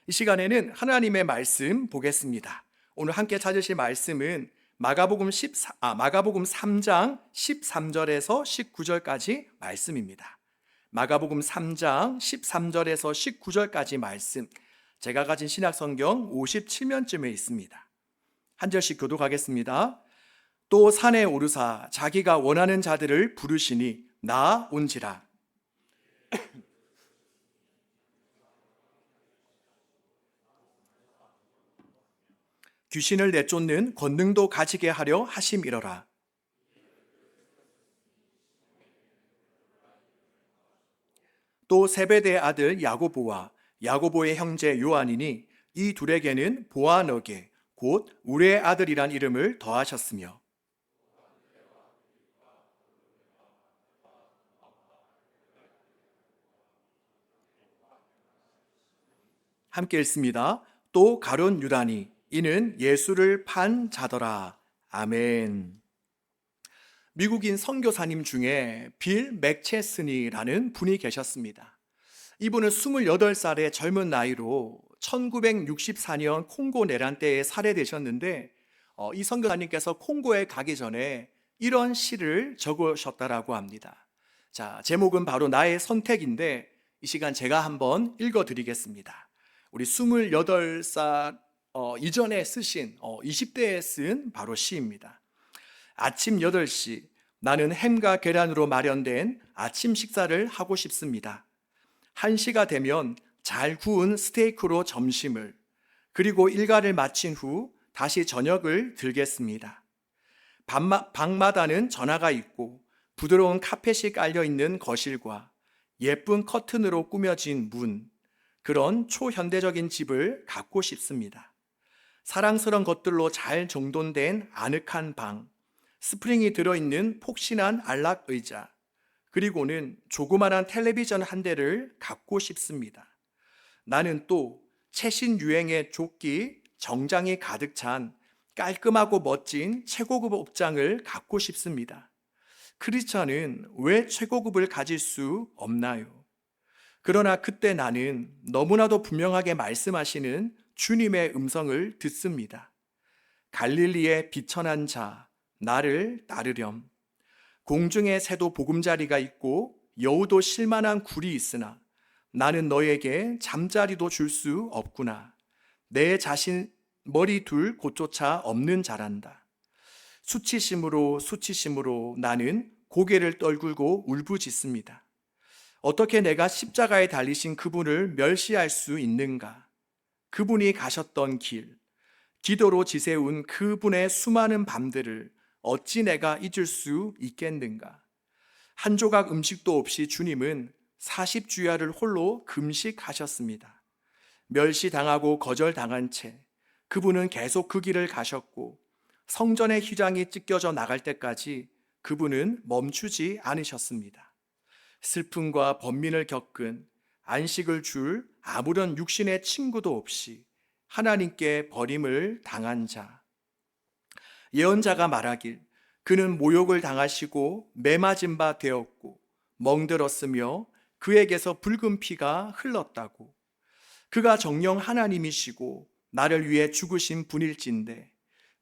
이 시간에는 하나님의 말씀 보겠습니다. 오늘 함께 찾으실 말씀은 마가복음 3장 13절에서 19절까지 말씀입니다. 마가복음 3장 13절에서 19절까지 말씀, 제가 가진 신약성경 57면쯤에 있습니다. 한 절씩 교독하겠습니다. 또 산에 오르사 자기가 원하는 자들을 부르시니 나온지라. 귀신을 내쫓는 권능도 가지게 하려 하심이러라. 또 세베대의 아들 야고보와 야고보의 형제 요한이니 이 둘에게는 보아너게 곧 우레의 아들이란 이름을 더하셨으며, 함께 읽습니다. 또 가룟 유다니 이는 예수를 판 자더라. 아멘. 미국인 선교사님 중에 빌 맥체스니라는 분이 계셨습니다. 이분은 28살의 젊은 나이로 1964년 콩고 내란 때에 살해되셨는데, 이 선교사님께서 콩고에 가기 전에 이런 시를 적으셨다라고 합니다. 자, 제목은 바로 나의 선택인데 이 시간 제가 한번 읽어드리겠습니다. 우리 28살 이전에 쓰신 20대에 쓴 바로 시입니다. 아침 8시 나는 햄과 계란으로 마련된 아침 식사를 하고 싶습니다. 1시가 되면 잘 구운 스테이크로 점심을, 그리고 일과를 마친 후 다시 저녁을 들겠습니다. 방마다는 전화가 있고 부드러운 카펫이 깔려있는 거실과 예쁜 커튼으로 꾸며진 문, 그런 초현대적인 집을 갖고 싶습니다. 사랑스러운 것들로 잘 정돈된 아늑한 방, 스프링이 들어있는 폭신한 안락 의자, 그리고는 조그만한 텔레비전 한 대를 갖고 싶습니다. 나는 또 최신 유행의 조끼, 정장이 가득 찬 깔끔하고 멋진 최고급 옷장을 갖고 싶습니다. 크리스찬은 왜 최고급을 가질 수 없나요? 그러나 그때 나는 너무나도 분명하게 말씀하시는 주님의 음성을 듣습니다. 갈릴리의 비천한 자, 나를 따르렴. 공중의 새도 보금자리가 있고 여우도 실만한 굴이 있으나 나는 너에게 잠자리도 줄 수 없구나. 내 자신 머리 둘 곳조차 없는 자란다. 수치심으로 나는 고개를 떨굴고 울부짖습니다. 어떻게 내가 십자가에 달리신 그분을 멸시할 수 있는가? 그분이 가셨던 길, 기도로 지새운 그분의 수많은 밤들을 어찌 내가 잊을 수 있겠는가? 한 조각 음식도 없이 주님은 40주야를 홀로 금식하셨습니다. 멸시당하고 거절당한 채 그분은 계속 그 길을 가셨고, 성전의 휘장이 찢겨져 나갈 때까지 그분은 멈추지 않으셨습니다. 슬픔과 번민을 겪은, 안식을 줄 아무런 육신의 친구도 없이 하나님께 버림을 당한 자, 예언자가 말하길 그는 모욕을 당하시고 매맞은 바 되었고 멍들었으며 그에게서 붉은 피가 흘렀다고. 그가 정녕 하나님이시고 나를 위해 죽으신 분일진데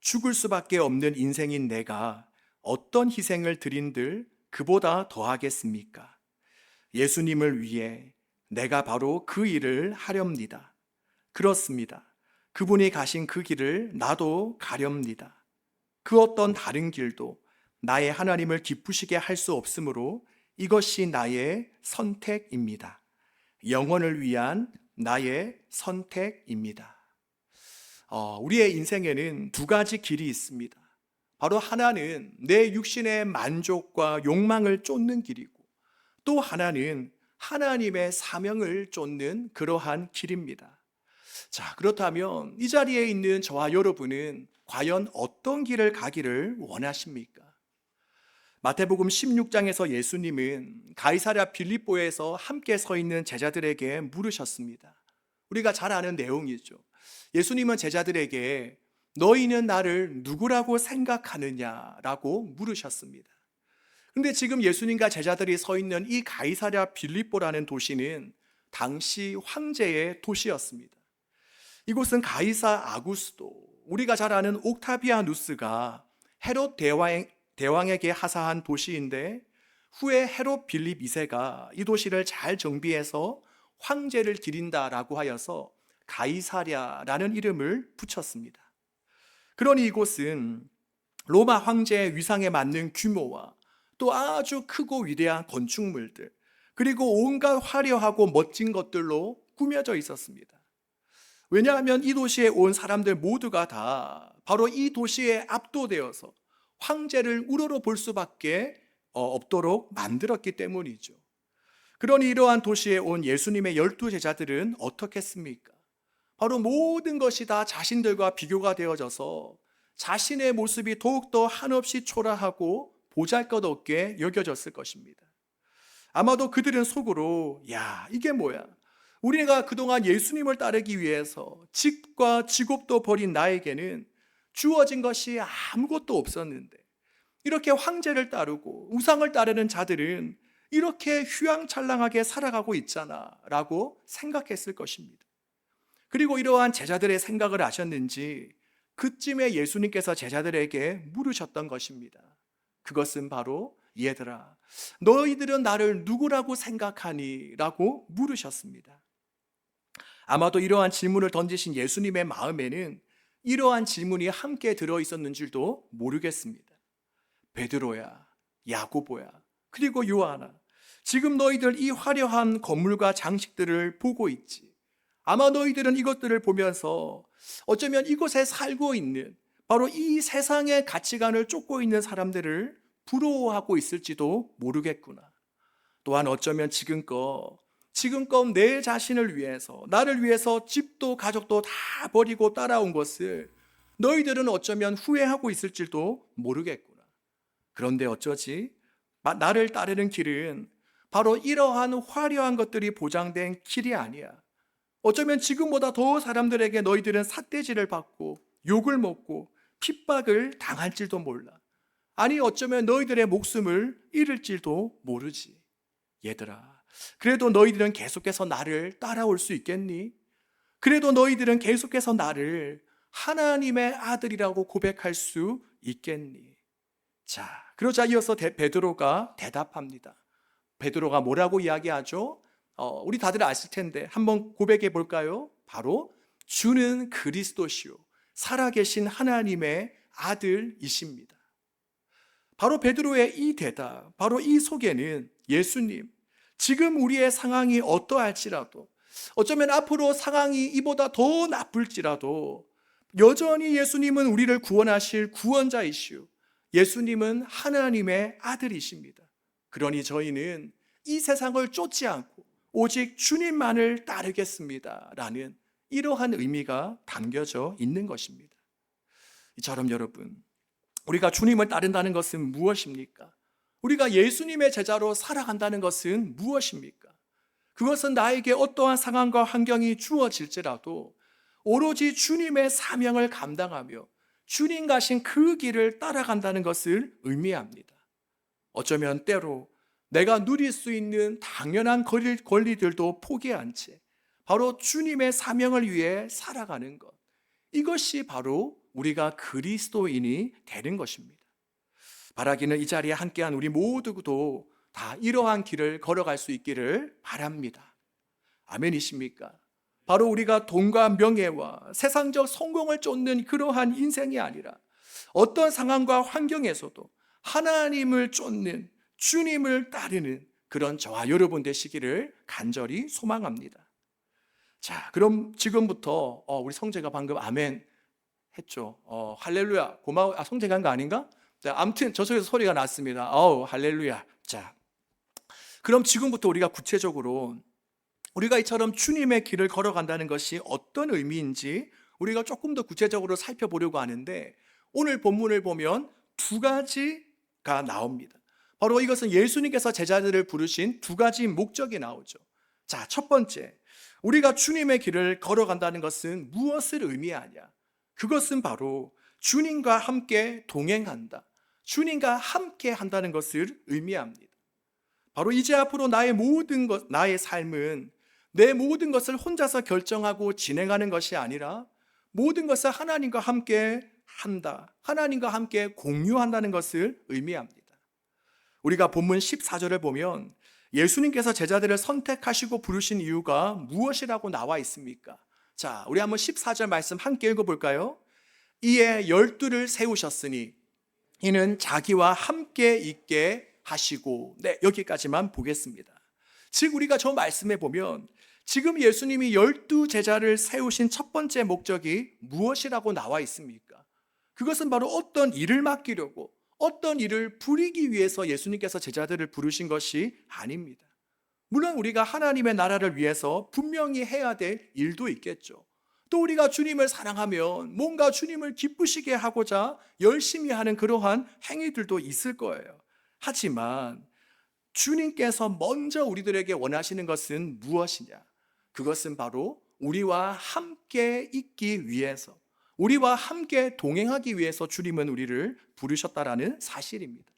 죽을 수밖에 없는 인생인 내가 어떤 희생을 드린들 그보다 더하겠습니까? 예수님을 위해 내가 바로 그 일을 하렵니다. 그렇습니다. 그분이 가신 그 길을 나도 가렵니다. 그 어떤 다른 길도 나의 하나님을 기쁘시게 할 수 없으므로 이것이 나의 선택입니다. 영혼을 위한 나의 선택입니다. 우리의 인생에는 두 가지 길이 있습니다. 바로 하나는 내 육신의 만족과 욕망을 쫓는 길이고, 또 하나는 하나님의 사명을 쫓는 그러한 길입니다. 자, 그렇다면 이 자리에 있는 저와 여러분은 과연 어떤 길을 가기를 원하십니까? 마태복음 16장에서 예수님은 가이사랴 빌립보에서 함께 서 있는 제자들에게 물으셨습니다. 우리가 잘 아는 내용이죠. 예수님은 제자들에게 너희는 나를 누구라고 생각하느냐라고 물으셨습니다. 근데 지금 예수님과 제자들이 서 있는 이 가이사랴 빌립보라는 도시는 당시 황제의 도시였습니다. 이곳은 가이사 아구스도, 우리가 잘 아는 옥타비아누스가 헤롯 대왕에게 하사한 도시인데, 후에 헤롯 빌립 2세가 이 도시를 잘 정비해서 황제를 기린다라고 하여서 가이사랴라는 이름을 붙였습니다. 그러니 이곳은 로마 황제의 위상에 맞는 규모와 또 아주 크고 위대한 건축물들, 그리고 온갖 화려하고 멋진 것들로 꾸며져 있었습니다. 왜냐하면 이 도시에 온 사람들 모두가 다 바로 이 도시에 압도되어서 황제를 우러러 볼 수밖에 없도록 만들었기 때문이죠. 그러니 이러한 도시에 온 예수님의 12제자들은 어떻게 했습니까? 바로 모든 것이 다 자신들과 비교가 되어져서 자신의 모습이 더욱더 한없이 초라하고 보잘것없게 여겨졌을 것입니다. 아마도 그들은 속으로, 야, 이게 뭐야? 우리가 그동안 예수님을 따르기 위해서 집과 직업도 버린 나에게는 주어진 것이 아무것도 없었는데, 이렇게 황제를 따르고 우상을 따르는 자들은 이렇게 휘황찬란하게 살아가고 있잖아 라고 생각했을 것입니다. 그리고 이러한 제자들의 생각을 아셨는지 그쯤에 예수님께서 제자들에게 물으셨던 것입니다. 그것은 바로, 얘들아, 너희들은 나를 누구라고 생각하니? 라고 물으셨습니다. 아마도 이러한 질문을 던지신 예수님의 마음에는 이러한 질문이 함께 들어있었는 줄도 모르겠습니다. 베드로야, 야고보야, 그리고 요한아, 지금 너희들 이 화려한 건물과 장식들을 보고 있지. 아마 너희들은 이것들을 보면서 어쩌면 이곳에 살고 있는, 바로 이 세상의 가치관을 쫓고 있는 사람들을 부러워하고 있을지도 모르겠구나. 또한 어쩌면 지금껏 내 자신을 위해서, 나를 위해서 집도 가족도 다 버리고 따라온 것을 너희들은 어쩌면 후회하고 있을지도 모르겠구나. 그런데 어쩌지? 나를 따르는 길은 바로 이러한 화려한 것들이 보장된 길이 아니야. 어쩌면 지금보다 더 사람들에게 너희들은 삿대질을 받고 욕을 먹고 핍박을 당할지도 몰라. 아니, 어쩌면 너희들의 목숨을 잃을지도 모르지. 얘들아, 그래도 너희들은 계속해서 나를 따라올 수 있겠니? 그래도 너희들은 계속해서 나를 하나님의 아들이라고 고백할 수 있겠니? 자, 그러자 이어서 베드로가 대답합니다. 베드로가 뭐라고 이야기하죠? 우리 다들 아실 텐데 한번 고백해 볼까요? 바로 주는 그리스도시요 살아계신 하나님의 아들이십니다. 바로 베드로의 이 대답, 바로 이 속에는 예수님, 지금 우리의 상황이 어떠할지라도, 어쩌면 앞으로 상황이 이보다 더 나쁠지라도 여전히 예수님은 우리를 구원하실 구원자이시오, 예수님은 하나님의 아들이십니다. 그러니 저희는 이 세상을 쫓지 않고 오직 주님만을 따르겠습니다 라는 이러한 의미가 담겨져 있는 것입니다. 이처럼 여러분, 우리가 주님을 따른다는 것은 무엇입니까? 우리가 예수님의 제자로 살아간다는 것은 무엇입니까? 그것은 나에게 어떠한 상황과 환경이 주어질지라도 오로지 주님의 사명을 감당하며 주님 가신 그 길을 따라간다는 것을 의미합니다. 어쩌면 때로 내가 누릴 수 있는 당연한 권리들도 포기한 채 바로 주님의 사명을 위해 살아가는 것, 이것이 바로 우리가 그리스도인이 되는 것입니다. 바라기는 이 자리에 함께한 우리 모두도 다 이러한 길을 걸어갈 수 있기를 바랍니다. 아멘이십니까? 바로 우리가 돈과 명예와 세상적 성공을 쫓는 그러한 인생이 아니라 어떤 상황과 환경에서도 하나님을 쫓는, 주님을 따르는 그런 저와 여러분 되시기를 간절히 소망합니다. 자, 그럼 지금부터 우리 성재가 방금 아멘 했죠. 할렐루야, 고마워. 성재가 한 거 아닌가? 자, 아무튼 저쪽에서 소리가 났습니다. 할렐루야. 자, 그럼 지금부터 우리가 구체적으로 우리가 이처럼 주님의 길을 걸어간다는 것이 어떤 의미인지 우리가 조금 더 구체적으로 살펴보려고 하는데, 오늘 본문을 보면 두 가지가 나옵니다. 바로 이것은 예수님께서 제자들을 부르신 두 가지 목적이 나오죠. 자, 첫 번째, 우리가 주님의 길을 걸어간다는 것은 무엇을 의미하냐? 그것은 바로 주님과 함께 동행한다, 주님과 함께 한다는 것을 의미합니다. 바로 이제 앞으로 나의 모든 것, 나의 삶은 내 모든 것을 혼자서 결정하고 진행하는 것이 아니라 모든 것을 하나님과 함께 한다. 하나님과 함께 공유한다는 것을 의미합니다. 우리가 본문 14절을 보면 예수님께서 제자들을 선택하시고 부르신 이유가 무엇이라고 나와 있습니까? 자, 우리 한번 14절 말씀 함께 읽어볼까요? 이에 12를 세우셨으니 이는 자기와 함께 있게 하시고, 네, 여기까지만 보겠습니다. 즉 우리가 저 말씀에 보면 지금 예수님이 12 제자를 세우신 첫 번째 목적이 무엇이라고 나와 있습니까? 그것은 바로 어떤 일을 맡기려고, 어떤 일을 부리기 위해서 예수님께서 제자들을 부르신 것이 아닙니다. 물론 우리가 하나님의 나라를 위해서 분명히 해야 될 일도 있겠죠. 또 우리가 주님을 사랑하면 뭔가 주님을 기쁘시게 하고자 열심히 하는 그러한 행위들도 있을 거예요. 하지만 주님께서 먼저 우리들에게 원하시는 것은 무엇이냐? 그것은 바로 우리와 함께 있기 위해서, 우리와 함께 동행하기 위해서 주님은 우리를 부르셨다라는 사실입니다.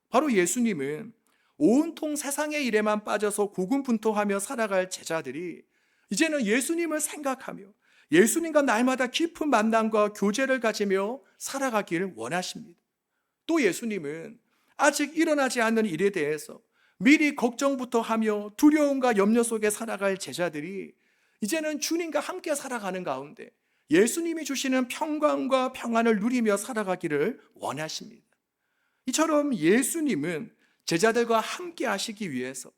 바로 예수님은 온통 세상의 일에만 빠져서 고군분투하며 살아갈 제자들이 이제는 예수님을 생각하며 예수님과 날마다 깊은 만남과 교제를 가지며 살아가기를 원하십니다. 또 예수님은 아직 일어나지 않는 일에 대해서 미리 걱정부터 하며 두려움과 염려 속에 살아갈 제자들이 이제는 주님과 함께 살아가는 가운데 예수님이 주시는 평강과 평안을 누리며 살아가기를 원하십니다. 이처럼 예수님은 제자들과 함께 하시기 위해서,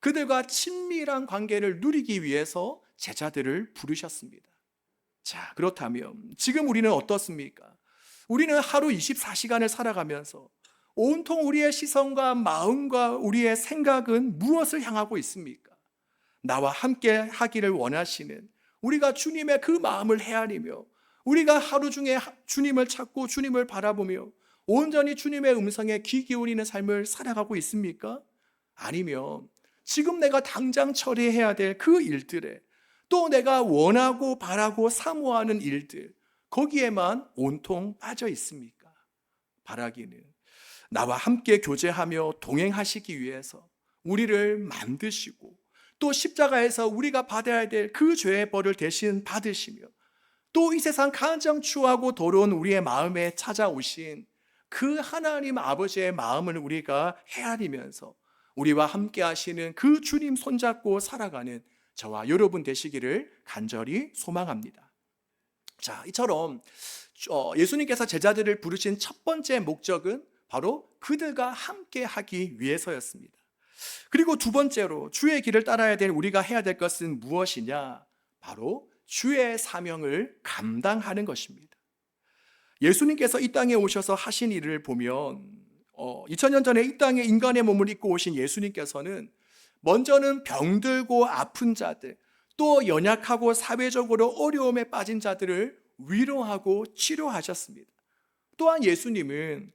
그들과 친밀한 관계를 누리기 위해서 제자들을 부르셨습니다. 자, 그렇다면 지금 우리는 어떻습니까? 우리는 하루 24시간을 살아가면서 온통 우리의 시선과 마음과 우리의 생각은 무엇을 향하고 있습니까? 나와 함께 하기를 원하시는, 우리가 주님의 그 마음을 헤아리며 우리가 하루 중에 주님을 찾고 주님을 바라보며 온전히 주님의 음성에 귀 기울이는 삶을 살아가고 있습니까? 아니면 지금 내가 당장 처리해야 될 그 일들에, 또 내가 원하고 바라고 사모하는 일들, 거기에만 온통 빠져 있습니까? 바라기는 나와 함께 교제하며 동행하시기 위해서 우리를 만드시고, 또 십자가에서 우리가 받아야 될 그 죄의 벌을 대신 받으시며, 또 이 세상 가장 추하고 더러운 우리의 마음에 찾아오신 그 하나님 아버지의 마음을 우리가 헤아리면서 우리와 함께 하시는 그 주님 손잡고 살아가는 저와 여러분 되시기를 간절히 소망합니다. 자, 이처럼 예수님께서 제자들을 부르신 첫 번째 목적은 바로 그들과 함께 하기 위해서였습니다. 그리고 두 번째로 주의 길을 따라야 될 우리가 해야 될 것은 무엇이냐? 바로 주의 사명을 감당하는 것입니다. 예수님께서 이 땅에 오셔서 하신 일을 보면 2000년 전에 이 땅에 인간의 몸을 입고 오신 예수님께서는 먼저는 병들고 아픈 자들, 또 연약하고 사회적으로 어려움에 빠진 자들을 위로하고 치료하셨습니다. 또한 예수님은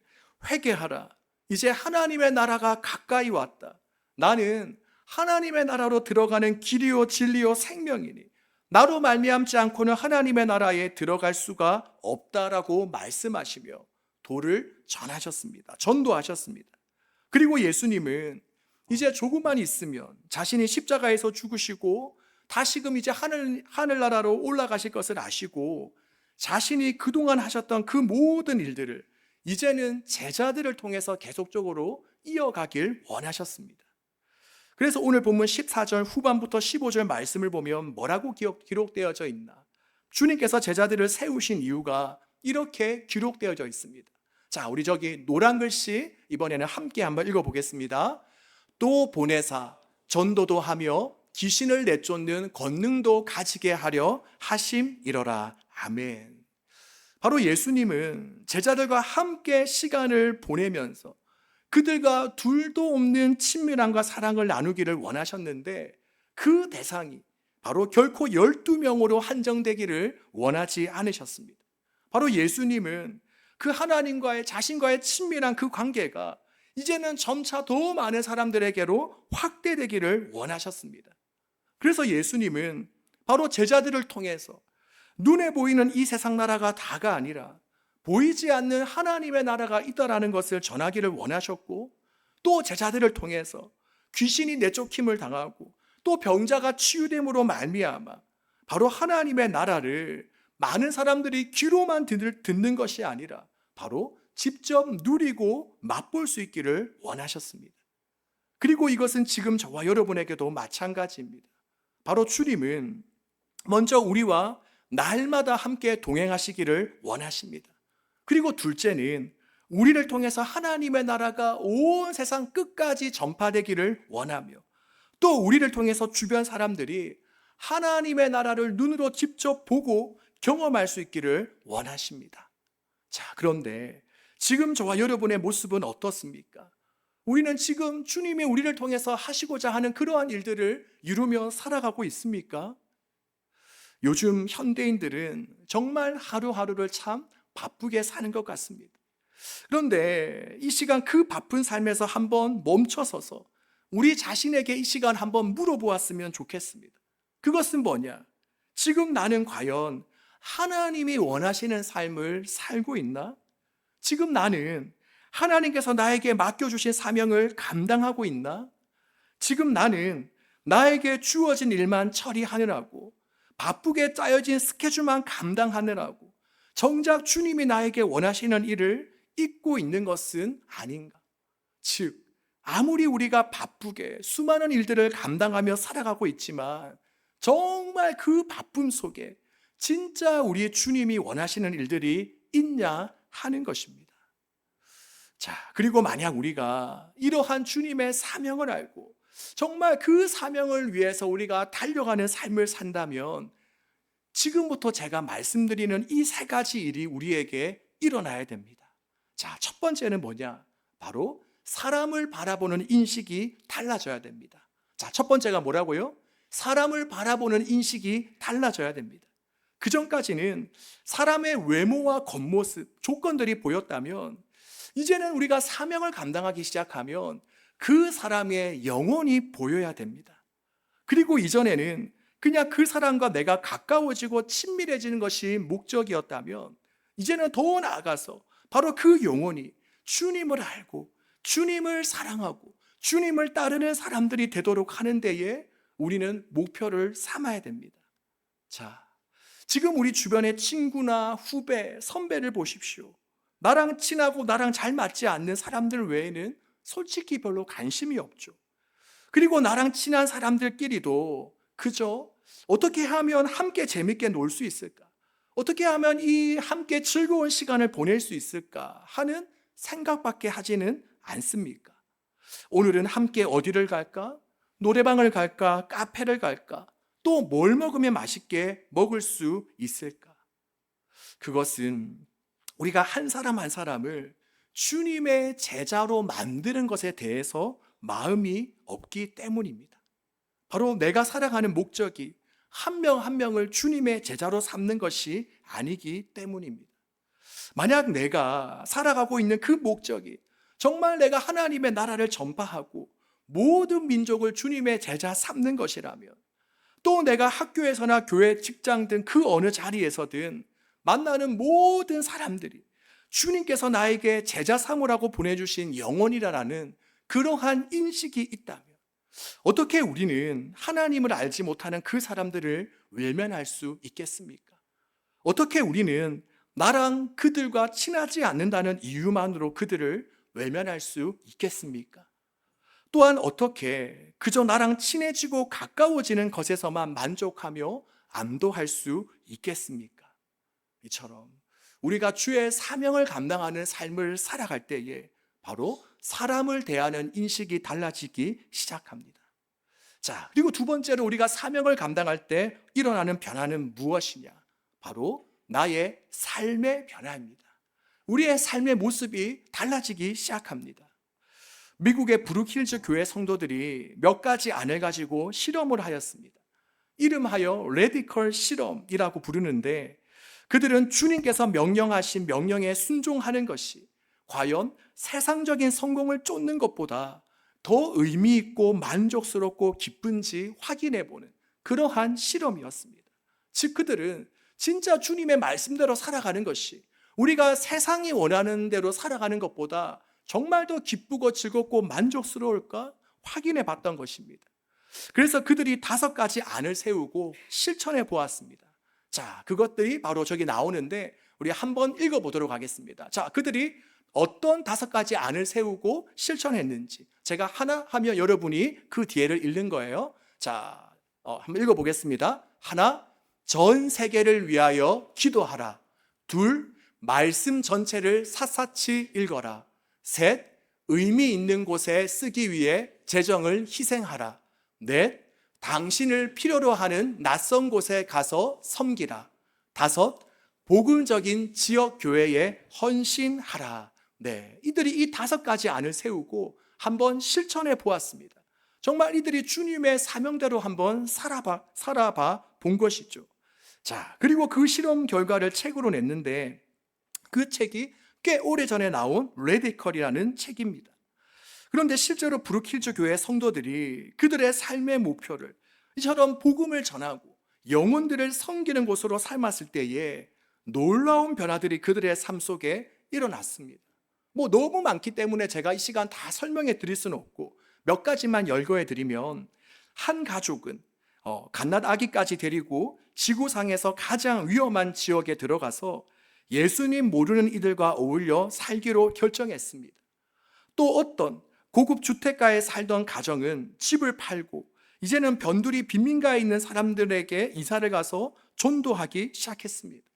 회개하라, 이제 하나님의 나라가 가까이 왔다, 나는 하나님의 나라로 들어가는 길이요 진리요 생명이니 나로 말미암지 않고는 하나님의 나라에 들어갈 수가 없다라고 말씀하시며 도를 전하셨습니다. 전도하셨습니다. 그리고 예수님은 이제 조금만 있으면 자신이 십자가에서 죽으시고 다시금 이제 하늘나라로 올라가실 것을 아시고 자신이 그동안 하셨던 그 모든 일들을 이제는 제자들을 통해서 계속적으로 이어가길 원하셨습니다. 그래서 오늘 본문 14절 후반부터 15절 말씀을 보면 뭐라고 기록되어져 있나? 주님께서 제자들을 세우신 이유가 이렇게 기록되어져 있습니다. 자, 우리 저기 노란 글씨 이번에는 함께 한번 읽어보겠습니다. 또 보내사 전도도 하며 귀신을 내쫓는 권능도 가지게 하려 하심이러라. 아멘. 바로 예수님은 제자들과 함께 시간을 보내면서 그들과 둘도 없는 친밀함과 사랑을 나누기를 원하셨는데 그 대상이 바로 결코 12명으로 한정되기를 원하지 않으셨습니다. 바로 예수님은 그 하나님과의 자신과의 친밀한 그 관계가 이제는 점차 더 많은 사람들에게로 확대되기를 원하셨습니다. 그래서 예수님은 바로 제자들을 통해서 눈에 보이는 이 세상 나라가 다가 아니라 보이지 않는 하나님의 나라가 있다라는 것을 전하기를 원하셨고, 또 제자들을 통해서 귀신이 내쫓김을 당하고 또 병자가 치유됨으로 말미암아 바로 하나님의 나라를 많은 사람들이 귀로만 듣는 것이 아니라 바로 직접 누리고 맛볼 수 있기를 원하셨습니다. 그리고 이것은 지금 저와 여러분에게도 마찬가지입니다. 바로 주님은 먼저 우리와 날마다 함께 동행하시기를 원하십니다. 그리고 둘째는 우리를 통해서 하나님의 나라가 온 세상 끝까지 전파되기를 원하며 또 우리를 통해서 주변 사람들이 하나님의 나라를 눈으로 직접 보고 경험할 수 있기를 원하십니다. 자, 그런데 지금 저와 여러분의 모습은 어떻습니까? 우리는 지금 주님이 우리를 통해서 하시고자 하는 그러한 일들을 이루며 살아가고 있습니까? 요즘 현대인들은 정말 하루하루를 참 바쁘게 사는 것 같습니다. 그런데 이 시간 그 바쁜 삶에서 한번 멈춰서서 우리 자신에게 이 시간 한번 물어보았으면 좋겠습니다. 그것은 뭐냐? 지금 나는 과연 하나님이 원하시는 삶을 살고 있나? 지금 나는 하나님께서 나에게 맡겨주신 사명을 감당하고 있나? 지금 나는 나에게 주어진 일만 처리하느라고 바쁘게 짜여진 스케줄만 감당하느라고 정작 주님이 나에게 원하시는 일을 잊고 있는 것은 아닌가? 즉, 아무리 우리가 바쁘게 수많은 일들을 감당하며 살아가고 있지만 정말 그 바쁨 속에 진짜 우리 주님이 원하시는 일들이 있냐 하는 것입니다. 자, 그리고 만약 우리가 이러한 주님의 사명을 알고 정말 그 사명을 위해서 우리가 달려가는 삶을 산다면 지금부터 제가 말씀드리는 이 세 가지 일이 우리에게 일어나야 됩니다. 자, 첫 번째는 뭐냐? 바로 사람을 바라보는 인식이 달라져야 됩니다. 자, 첫 번째가 뭐라고요? 사람을 바라보는 인식이 달라져야 됩니다. 그 전까지는 사람의 외모와 겉모습, 조건들이 보였다면 이제는 우리가 사명을 감당하기 시작하면 그 사람의 영혼이 보여야 됩니다. 그리고 이전에는 그냥 그 사람과 내가 가까워지고 친밀해지는 것이 목적이었다면 이제는 더 나아가서 바로 그 영혼이 주님을 알고 주님을 사랑하고 주님을 따르는 사람들이 되도록 하는 데에 우리는 목표를 삼아야 됩니다. 자, 지금 우리 주변의 친구나 후배, 선배를 보십시오. 나랑 친하고 나랑 잘 맞지 않는 사람들 외에는 솔직히 별로 관심이 없죠. 그리고 나랑 친한 사람들끼리도 그저 어떻게 하면 함께 재밌게 놀 수 있을까? 어떻게 하면 이 함께 즐거운 시간을 보낼 수 있을까? 하는 생각밖에 하지는 않습니까? 오늘은 함께 어디를 갈까? 노래방을 갈까? 카페를 갈까? 또 뭘 먹으면 맛있게 먹을 수 있을까? 그것은 우리가 한 사람 한 사람을 주님의 제자로 만드는 것에 대해서 마음이 없기 때문입니다. 바로 내가 살아가는 목적이 한 명 한 명을 주님의 제자로 삼는 것이 아니기 때문입니다. 만약 내가 살아가고 있는 그 목적이 정말 내가 하나님의 나라를 전파하고 모든 민족을 주님의 제자 삼는 것이라면 또 내가 학교에서나 교회, 직장 등 그 어느 자리에서든 만나는 모든 사람들이 주님께서 나에게 제자 삼으라고 보내주신 영혼이라는 그러한 인식이 있다면 어떻게 우리는 하나님을 알지 못하는 그 사람들을 외면할 수 있겠습니까? 어떻게 우리는 나랑 그들과 친하지 않는다는 이유만으로 그들을 외면할 수 있겠습니까? 또한 어떻게 그저 나랑 친해지고 가까워지는 것에서만 만족하며 안도할 수 있겠습니까? 이처럼 우리가 주의 사명을 감당하는 삶을 살아갈 때에 바로 사람을 대하는 인식이 달라지기 시작합니다. 자, 그리고 두 번째로 우리가 사명을 감당할 때 일어나는 변화는 무엇이냐? 바로 나의 삶의 변화입니다. 우리의 삶의 모습이 달라지기 시작합니다. 미국의 브룩힐즈 교회 성도들이 몇 가지 안을 가지고 실험을 하였습니다. 이름하여 레디컬 실험이라고 부르는데 그들은 주님께서 명령하신 명령에 순종하는 것이 과연 세상적인 성공을 쫓는 것보다 더 의미 있고 만족스럽고 기쁜지 확인해보는 그러한 실험이었습니다. 즉 그들은 진짜 주님의 말씀대로 살아가는 것이 우리가 세상이 원하는 대로 살아가는 것보다 정말 더 기쁘고 즐겁고 만족스러울까 확인해 봤던 것입니다. 그래서 그들이 5가지 안을 세우고 실천해 보았습니다. 자, 그것들이 바로 저기 나오는데 우리 한번 읽어보도록 하겠습니다. 자, 그들이 어떤 5가지 안을 세우고 실천했는지 제가 하나 하면 여러분이 그 뒤에를 읽는 거예요. 자, 한번 읽어보겠습니다. 하나, 전 세계를 위하여 기도하라. 둘, 말씀 전체를 샅샅이 읽어라. 셋, 의미 있는 곳에 쓰기 위해 재정을 희생하라. 넷, 당신을 필요로 하는 낯선 곳에 가서 섬기라. 다섯, 복음적인 지역 교회에 헌신하라. 네, 이들이 이 5가지 안을 세우고 한번 실천해 보았습니다. 정말 이들이 주님의 사명대로 한번 살아봐 본 것이죠. 자, 그리고 그 실험 결과를 책으로 냈는데 그 책이 꽤 오래전에 나온 레디컬이라는 책입니다. 그런데 실제로 브룩힐즈 교회 성도들이 그들의 삶의 목표를 이처럼 복음을 전하고 영혼들을 섬기는 곳으로 삶았을 때에 놀라운 변화들이 그들의 삶 속에 일어났습니다. 너무 많기 때문에 제가 이 시간 다 설명해 드릴 수는 없고 몇 가지만 열거해 드리면, 한 가족은 갓난 아기까지 데리고 지구상에서 가장 위험한 지역에 들어가서 예수님 모르는 이들과 어울려 살기로 결정했습니다. 또 어떤 고급 주택가에 살던 가정은 집을 팔고 이제는 변두리 빈민가에 있는 사람들에게 이사를 가서 전도하기 시작했습니다.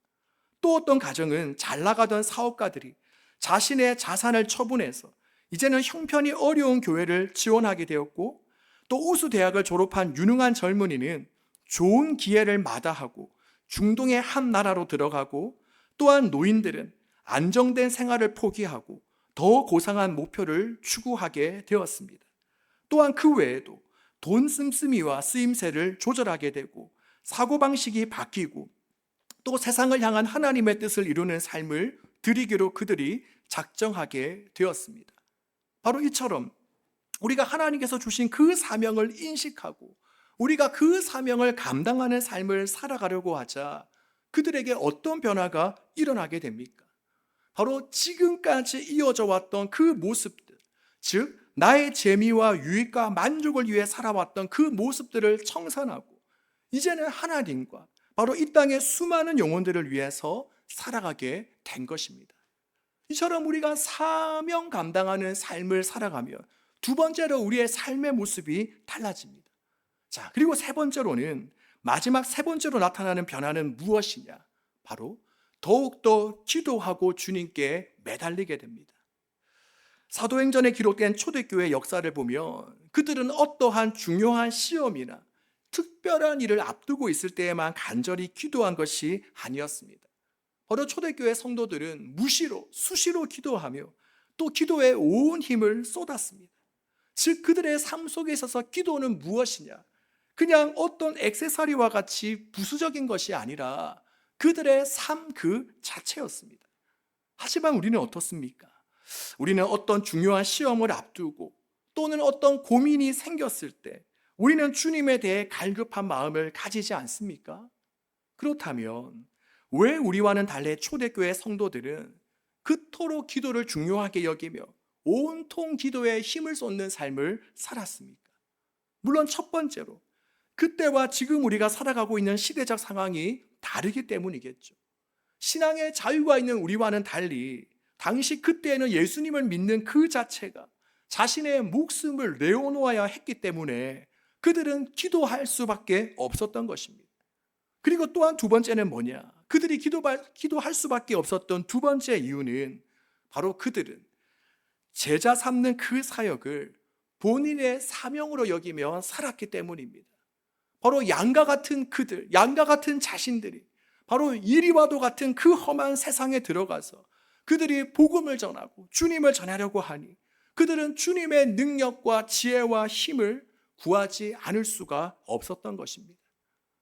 또 어떤 가정은 잘 나가던 사업가들이 자신의 자산을 처분해서 이제는 형편이 어려운 교회를 지원하게 되었고, 또 우수 대학을 졸업한 유능한 젊은이는 좋은 기회를 마다하고 중동의 한 나라로 들어가고, 또한 노인들은 안정된 생활을 포기하고 더 고상한 목표를 추구하게 되었습니다. 또한 그 외에도 돈 씀씀이와 쓰임새를 조절하게 되고 사고방식이 바뀌고 또 세상을 향한 하나님의 뜻을 이루는 삶을 드리기로 그들이 작정하게 되었습니다. 바로 이처럼 우리가 하나님께서 주신 그 사명을 인식하고 우리가 그 사명을 감당하는 삶을 살아가려고 하자 그들에게 어떤 변화가 일어나게 됩니까? 바로 지금까지 이어져 왔던 그 모습들, 즉 나의 재미와 유익과 만족을 위해 살아왔던 그 모습들을 청산하고 이제는 하나님과 바로 이 땅의 수많은 영혼들을 위해서 살아가게 된 것입니다. 이처럼 우리가 사명 감당하는 삶을 살아가면 두 번째로 우리의 삶의 모습이 달라집니다. 자, 그리고 세 번째로는, 마지막 세 번째로 나타나는 변화는 무엇이냐? 바로 더욱더 기도하고 주님께 매달리게 됩니다. 사도행전에 기록된 초대교회 역사를 보면 그들은 어떠한 중요한 시험이나 특별한 일을 앞두고 있을 때에만 간절히 기도한 것이 아니었습니다. 바로 초대교회 성도들은 무시로 수시로 기도하며 또 기도에 온 힘을 쏟았습니다. 즉 그들의 삶 속에 있어서 기도는 무엇이냐? 그냥 어떤 액세서리와 같이 부수적인 것이 아니라 그들의 삶 그 자체였습니다. 하지만 우리는 어떻습니까? 우리는 어떤 중요한 시험을 앞두고 또는 어떤 고민이 생겼을 때 우리는 주님에 대해 갈급한 마음을 가지지 않습니까? 그렇다면 왜 우리와는 달리 초대교회 성도들은 그토록 기도를 중요하게 여기며 온통 기도에 힘을 쏟는 삶을 살았습니까? 물론 첫 번째로 그때와 지금 우리가 살아가고 있는 시대적 상황이 다르기 때문이겠죠. 신앙의 자유가 있는 우리와는 달리 당시 그때에는 예수님을 믿는 그 자체가 자신의 목숨을 내어놓아야 했기 때문에 그들은 기도할 수밖에 없었던 것입니다. 그리고 또한 두 번째는 뭐냐? 그들이 기도할 수밖에 없었던 두 번째 이유는 바로 그들은 제자 삼는 그 사역을 본인의 사명으로 여기며 살았기 때문입니다. 바로 양과 같은 그들, 양과 같은 자신들이 바로 이리와도 같은 그 험한 세상에 들어가서 그들이 복음을 전하고 주님을 전하려고 하니 그들은 주님의 능력과 지혜와 힘을 구하지 않을 수가 없었던 것입니다.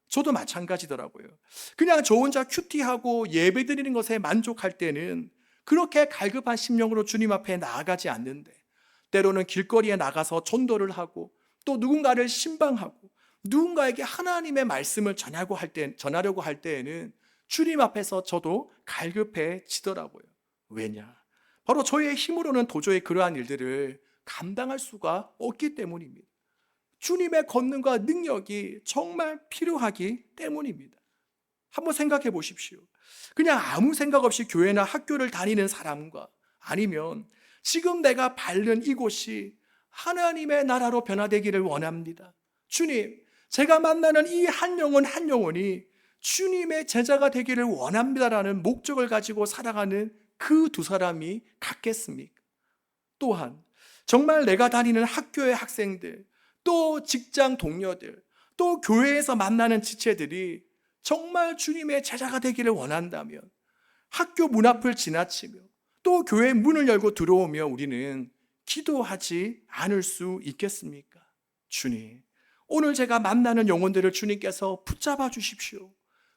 저도 마찬가지더라고요. 그냥 저 혼자 큐티하고 예배드리는 것에 만족할 때는 그렇게 갈급한 심령으로 주님 앞에 나아가지 않는데, 때로는 길거리에 나가서 전도를 하고 또 누군가를 신방하고 누군가에게 하나님의 말씀을 전하려고 할 때에는 주님 앞에서 저도 갈급해지더라고요. 왜냐? 바로 저의 힘으로는 도저히 그러한 일들을 감당할 수가 없기 때문입니다. 주님의 권능과 능력이 정말 필요하기 때문입니다. 한번 생각해 보십시오. 그냥 아무 생각 없이 교회나 학교를 다니는 사람과 아니면 지금 내가 밟는 이곳이 하나님의 나라로 변화되기를 원합니다. 주님, 제가 만나는 이 한 영혼 한 영혼이 주님의 제자가 되기를 원합니다라는 목적을 가지고 살아가는 그 두 사람이 같겠습니까? 또한 정말 내가 다니는 학교의 학생들, 또 직장 동료들, 또 교회에서 만나는 지체들이 정말 주님의 제자가 되기를 원한다면 학교 문 앞을 지나치며 또 교회 문을 열고 들어오며 우리는 기도하지 않을 수 있겠습니까? 주님, 오늘 제가 만나는 영혼들을 주님께서 붙잡아 주십시오.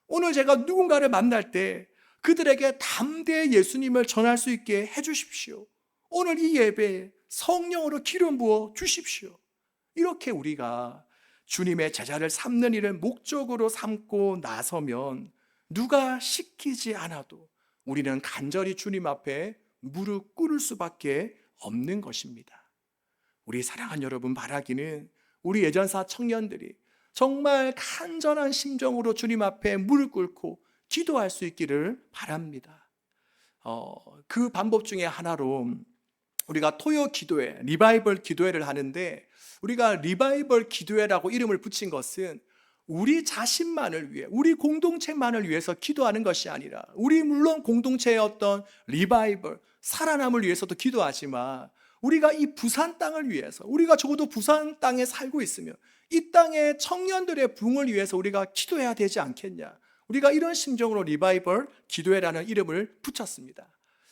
오늘 제가 누군가를 만날 때 그들에게 담대히 예수님을 전할 수 있게 해 주십시오. 오늘 이 예배에 성령으로 기름 부어 주십시오. 이렇게 우리가 주님의 제자를 삼는 일을 목적으로 삼고 나서면 누가 시키지 않아도 우리는 간절히 주님 앞에 무릎 꿇을 수밖에 없는 것입니다. 우리 사랑하는 여러분, 바라기는 우리 예전사 청년들이 정말 간절한 심정으로 주님 앞에 무릎 꿇고 기도할 수 있기를 바랍니다. 그 방법 중에 하나로 우리가 토요 기도회, 리바이벌 기도회를 하는데, 우리가 리바이벌 기도회라고 이름을 붙인 것은 우리 자신만을 위해, 우리 공동체만을 위해서 기도하는 것이 아니라, 우리 물론 공동체의 어떤 리바이벌, 살아남을 위해서도 기도하지만 우리가 이 부산 땅을 위해서, 우리가 적어도 부산 땅에 살고 있으면 이 땅의 청년들의 부흥을 위해서 우리가 기도해야 되지 않겠냐, 우리가 이런 심정으로 리바이벌 기도회라는 이름을 붙였습니다.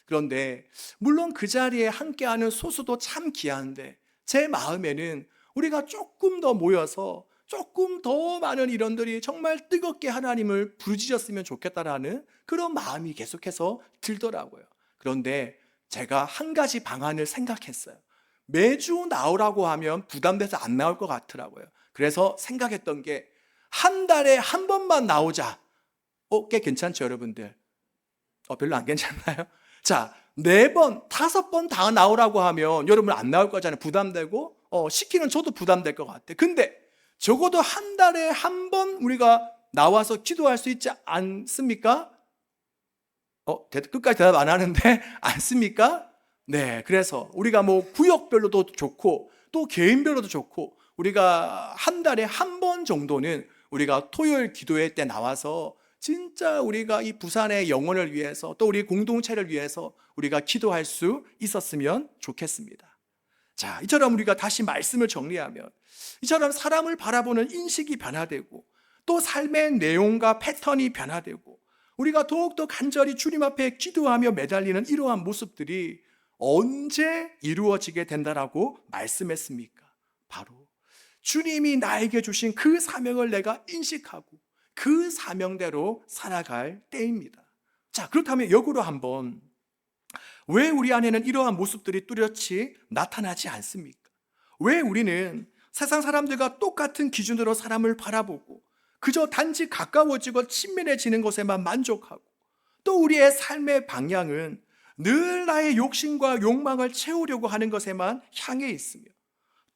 그런데 물론 그 자리에 함께하는 소수도 참 귀한데, 제 마음에는 우리가 조금 더 모여서 조금 더 많은 일원들이 정말 뜨겁게 하나님을 부르짖었으면 좋겠다라는 그런 마음이 계속해서 들더라고요. 그런데 제가 한 가지 방안을 생각했어요. 매주 나오라고 하면 부담돼서 안 나올 것 같더라고요. 그래서 생각했던 게, 한 달에 한 번만 나오자. 꽤 괜찮죠, 여러분들? 별로 안 괜찮나요? 자, 4번, 5번 다 나오라고 하면 여러분 안 나올 거잖아요. 부담되고, 시키는 저도 부담될 것 같아요. 근데 적어도 한 달에 한 번 우리가 나와서 기도할 수 있지 않습니까? 끝까지 대답 안 하는데 않습니까? 네, 그래서 우리가 뭐 구역별로도 좋고 또 개인별로도 좋고, 우리가 한 달에 한 번 정도는 우리가 토요일 기도회 때 나와서 진짜 우리가 이 부산의 영혼을 위해서, 또 우리 공동체를 위해서 우리가 기도할 수 있었으면 좋겠습니다. 자, 이처럼 우리가 다시 말씀을 정리하면, 이처럼 사람을 바라보는 인식이 변화되고 또 삶의 내용과 패턴이 변화되고 우리가 더욱더 간절히 주님 앞에 기도하며 매달리는 이러한 모습들이 언제 이루어지게 된다라고 말씀했습니까? 바로 주님이 나에게 주신 그 사명을 내가 인식하고 그 사명대로 살아갈 때입니다. 자, 그렇다면 역으로 한번, 왜 우리 안에는 이러한 모습들이 뚜렷이 나타나지 않습니까? 왜 우리는 세상 사람들과 똑같은 기준으로 사람을 바라보고 그저 단지 가까워지고 친밀해지는 것에만 만족하고, 또 우리의 삶의 방향은 늘 나의 욕심과 욕망을 채우려고 하는 것에만 향해 있으며,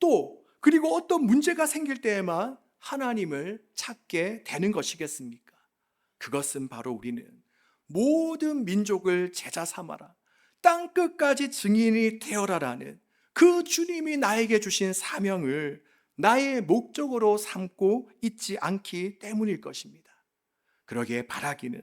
또 그리고 어떤 문제가 생길 때에만 하나님을 찾게 되는 것이겠습니까? 그것은 바로 우리는 모든 민족을 제자 삼아라, 땅끝까지 증인이 되어라라는 그 주님이 나에게 주신 사명을 나의 목적으로 삼고 있지 않기 때문일 것입니다. 그러기에 바라기는,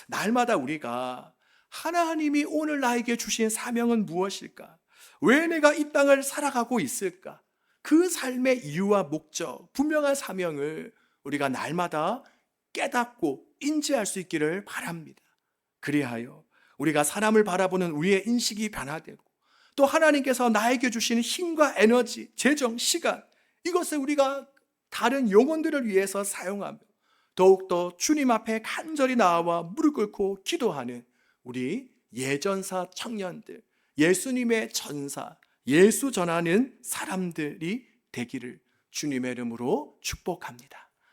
날마다 우리가 하나님이 오늘 나에게 주신 사명은 무엇일까? 왜 내가 이 땅을 살아가고 있을까? 그 삶의 이유와 목적, 분명한 사명을 우리가 날마다 깨닫고 인지할 수 있기를 바랍니다. 그리하여 우리가 사람을 바라보는 우리의 인식이 변화되고, 또 하나님께서 나에게 주시는 힘과 에너지, 재정, 시간, 이것을 우리가 다른 영혼들을 위해서 사용하며 더욱더 주님 앞에 간절히 나와 무릎 꿇고 기도하는 우리 예전사 청년들, 예수님의 전사, 예수 전하는 사람들이 되기를 주님의 이름으로 축복합니다.